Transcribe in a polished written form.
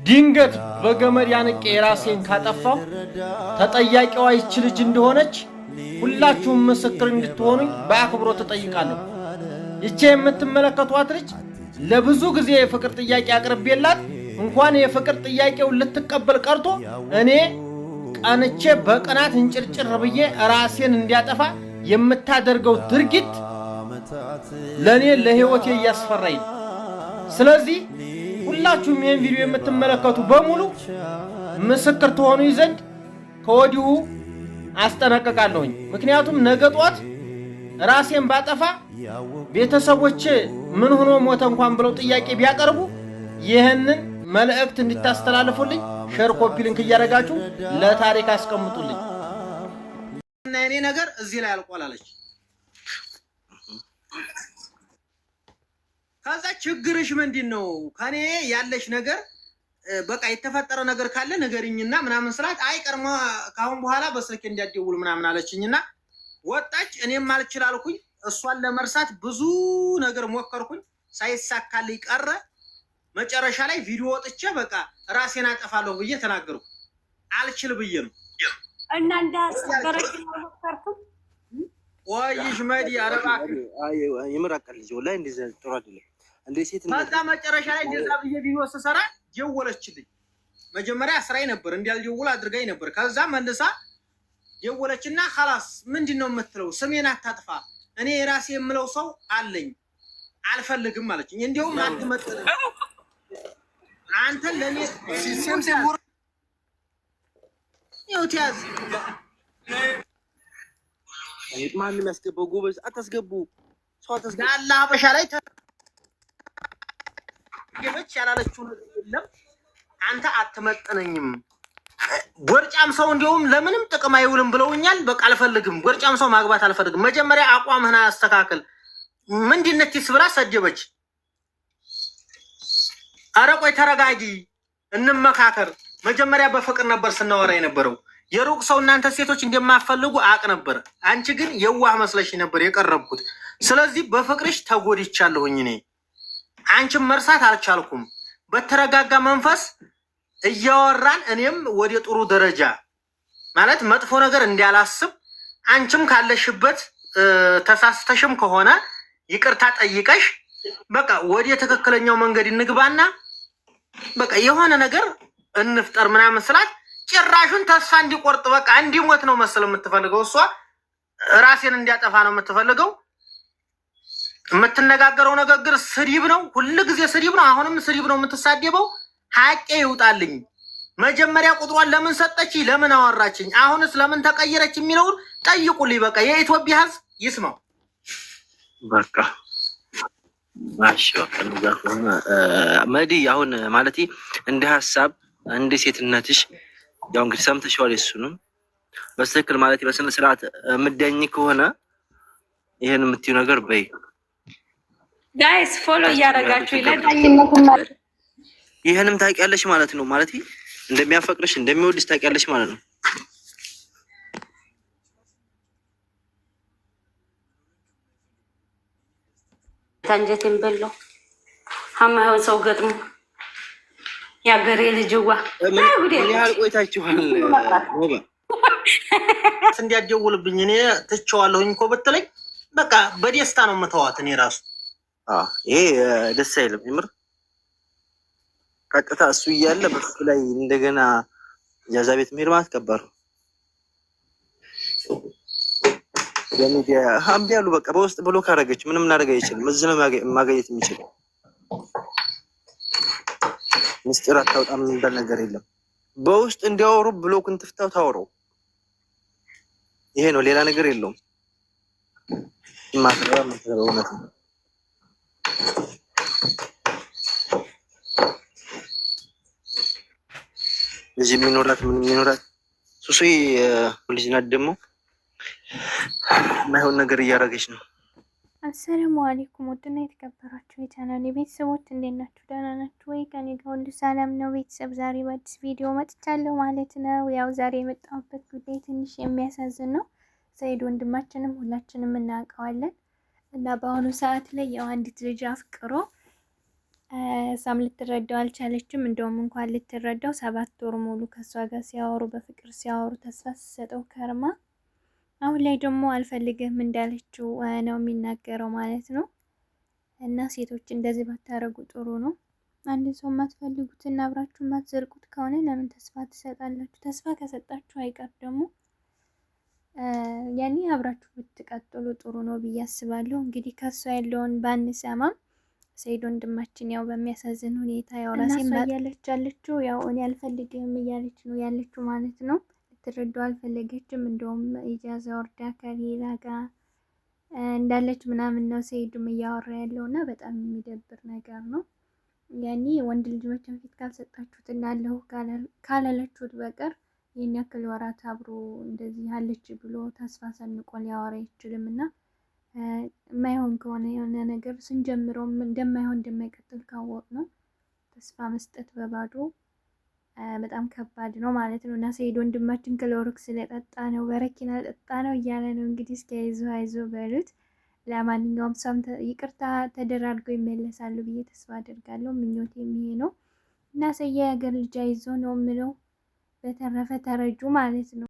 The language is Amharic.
ድንገት በገመድ ያንቄ ራሴን ካጠፋው ተጠያቂዋ ይች ልጅ እንደሆነች ሁላችሁም ምስክር እንድትሆኑኝ በአክብሮት ተጠይቃለሁ። ይቺ የምትመለከቷት ልጅ ለብዙ ጊዜ የፍቅር ጥያቄ አቅርቤላት እንኳን የፍቅር ጥያቄውን ልትቀበል ቀርቶ እኔ ቀንቼ በቅናት እንጭርጭር ብዬ ራሴን እንዲያጠፋ የምታደርገው ድርጊት ለኔ ለህይወቴ ያስፈራኝ። ስለዚህ ሁላችሁም ይሄን ቪዲዮ የምትመለከቱ በሙሉ ምስክር ትሆኑ ዘንድ ከወዲሁ አስጠነቅቃለሁኝ። ምክንያቱም ነገ ጧት ራሴን ባጠፋ ቤተሰቦቼ ምን ሆኖ ሞተ እንኳን ብለው ጥያቄ ቢያቀርቡ ይሄንን መልእክት እንድታስተላልፉልኝ ሼር ኮፒ ሊንክ እያደረጋችሁ ለታሪክ አስቀምጡልኝ። እና እኔ ነገር እዚህ ላይ አልቋላለች። ከዛ ችግርሽ ምንድነው? ከኔ ያለሽ ነገር በቃ የተፈጠረ ነገር ካለ ነገርኝና ምናምን ስላት አይ ቀርማ ካሁን በኋላ በስልክ እንዲያደውል ምናምን አለችኝና ወጣች። እኔም አልችላልኩኝ። እሷን ለመርሳት ብዙ ነገር ሞከርኩኝ፣ ሳይሳካልኝ ቀረ። መጨረሻ ላይ ቪዲዮ ወጥቼ በቃ ራሴን አጠፋለሁ ብዬ ተናገርኩ። አልችል ብዬ ነው እና እንዳስገረክ ሞከርኩ። ወይሽ መዲ አረባክ ይመራቀል ልጅ ወላይ እንደዚህ ጥሩ አይደለም እንደ ሴት ከዛ መጨረሻ ላይ እንደዛ ብዬ ቪዲዮ ስሰራ ደወለችልኝ። መጀመሪያ ስራዬ ነበር እንዲያልደውል አድርጋኝ ነበር። ከዛ መልሳ ደወለችና خلاص ምንድነው የምትለው? ስሜን አታጥፋ፣ እኔ ራሴ የምለው ሰው አለኝ አልፈልግም ማለችኝ። እንዴውም አትመጥነ አንተ ለኔ ሲምሲም ይውቲያዝ ማን የሚያስገባው ጎበዝ አታስገቡ፣ ሰው አታስገቡ። አላህ ሀበሻ ላይ ገበች ያላለችው የለም። አንተ አትመጥነኝም። ጎርጫም ሰው እንደውም ለምንም ጥቅም አይውልም ብለውኛል። በቃ አልፈልግም፣ ጎርጫም ሰው ማግባት አልፈልግም። መጀመሪያ አቋምህን አስተካክል። ምንድነትስ ብላ ሰደበች። ኧረ ቆይ ተረጋጊ፣ እንመካከር። መጀመሪያ በፍቅር ነበር ስናወራ የነበረው። የሩቅ ሰው እናንተ ሴቶች እንደማፈልጉ አቅ ነበር። አንቺ ግን የዋህ መስለሽ ነበር የቀረብኩት። ስለዚህ በፍቅርሽ ተጎድቻለሁኝ። እኔ አንቺን መርሳት አልቻልኩም። በተረጋጋ መንፈስ እያወራን እኔም ወደ ጥሩ ደረጃ ማለት መጥፎ ነገር እንዲያላስብ አንቺም ካለሽበት ተሳስተሽም ከሆነ ይቅርታ ጠይቀሽ በቃ ወደ ትክክለኛው መንገድ እንግባና በቃ የሆነ ነገር እንፍጠር ምናምን ስላት ጭራሹን ተስፋ እንዲቆርጥ በቃ እንዲሞት ነው መሰል የምትፈልገው። እሷ ራሴን እንዲያጠፋ ነው የምትፈልገው። የምትነጋገረው ንግግር ስድብ ነው፣ ሁሉ ጊዜ ስድብ ነው። አሁንም ስድብ ነው የምትሳደበው። ሀቄ ይውጣልኝ። መጀመሪያ ቁጥሯን ለምን ሰጠች? ለምን አወራችኝ? አሁንስ ለምን ተቀየረች? የሚለውን ጠይቁልኝ። በቃ የኢትዮጵያ ሕዝብ ይስማው። በቃ ማሽ መዲ አሁን ማለት እንደ ሀሳብ እንደ ሴትነትሽ ያው እንግዲህ ሰምተሽዋል። እሱንም በትክክል ማለት በስነ ስርዓት ምደኝ ከሆነ ይሄን የምትይው ነገር በይ። ጋይስ ፎሎ እያደረጋችሁ ይለዳኝነት ይሄንም ታውቂያለሽ ማለት ነው። ማለት እንደሚያፈቅርሽ እንደሚወድሽ ታውቂያለሽ ማለት ነው። ታንጀቴን በለው ሀማው ሰው ገጥሞ ያገሬ ልጅዋ ምን ያህል ቆይታችኋል? እንዲያደውልብኝ እኔ ትቼዋለሁኝ እኮ ብትለኝ በቃ በደስታ ነው የምተዋት እኔ ራሱ። ይሄ ደስ አይልም ይምር። ቀጥታ እሱ እያለ በሱ ላይ እንደገና ጃዛ ቤት መሄድ ማለት ከባድ ነው። የሚዲያ ሀምቢ ያሉ በቃ በውስጥ ብሎክ አደረገች። ምንም እናደርግ አይችልም። እዚህ ነው ማግኘት የሚችለው። ምስጢር አታውጣም የሚባል ነገር የለም። በውስጥ እንዲያወሩ ብሎክን ትፍታው ታወራው። ይሄ ነው፣ ሌላ ነገር የለውም። ማስረባ እውነት ነው። እዚህ የሚኖራት ምን የሚኖራት ሱሱ ልጅ ናት። ደግሞ ማይሆን ነገር እያደረገች ነው። አሰላሙ አለይኩም ወድና የተከበራችሁ የቻናሌ ቤተሰቦች እንዴት ናችሁ? ደህና ናችሁ ወይ? ከኔ ጋር ሁሉ ሰላም ነው። ቤተሰብ ዛሬ በአዲስ ቪዲዮ መጥቻለሁ ማለት ነው። ያው ዛሬ የመጣሁበት ጉዳይ ትንሽ የሚያሳዝን ነው። ሰይድ ወንድማችንም ሁላችንም እናውቀዋለን እና በአሁኑ ሰዓት ላይ ያው አንዲት ልጅ አፍቅሮ እሷም ልትረዳው አልቻለችም። እንደውም እንኳን ልትረዳው 7 ወር ሙሉ ከእሷ ጋር ሲያወሩ በፍቅር ሲያወሩ ተስፋ ስትሰጠው ከርማ አሁን ላይ ደግሞ አልፈልግህም እንዳለችው ነው የሚናገረው ማለት ነው። እና ሴቶች እንደዚህ ባታረጉ ጥሩ ነው። አንድ ሰው የማትፈልጉትና አብራችሁ የማትዘልቁት ከሆነ ለምን ተስፋ ትሰጣላችሁ? ተስፋ ከሰጣችሁ አይቀር ደግሞ ያኔ አብራችሁ ብትቀጥሉ ጥሩ ነው ብዬ አስባለሁ። እንግዲህ ከሷ ያለውን ባንሰማም ሰይድ ወንድማችን ያው በሚያሳዝን ሁኔታ ያው ራሴን እያለች ያለችው ያው እኔ አልፈልግም እያለች ነው ያለችው ማለት ነው። ልትረዳው አልፈለገችም። እንደውም ኢጃዛ ወርዳ ከሌላ ጋር እንዳለች ምናምን ነው ሰይድም እያወራ ያለው እና በጣም የሚደብር ነገር ነው። ያኔ ወንድ ልጅ መቼም ፊት ካልሰጣችሁት እና አለሁ ካላላችሁት በቀር ይህን ያክል ወራት አብሮ እንደዚህ አለች ብሎ ተስፋ ሰንቆ ሊያወራ አይችልም። እና የማይሆን ከሆነ የሆነ ነገር ስንጀምረውም እንደማይሆን እንደማይቀጥል ካወቅ ነው ተስፋ መስጠት በባዶ በጣም ከባድ ነው ማለት ነው። እና ሰይድ ወንድማችን ክሎሮክስ ስለጠጣ ነው በረኪና ጠጣ ነው እያለ ነው እንግዲህ። እስኪ አይዞ በሉት። ለማንኛውም ሰም ይቅርታ ተደራርገው ይመለሳሉ ብዬ ተስፋ አደርጋለሁ። ምኞቴም ይሄ ነው። እና ሰየ ሀገር ልጅ አይዞ ነው የምለው። በተረፈ ተረጁ ማለት ነው።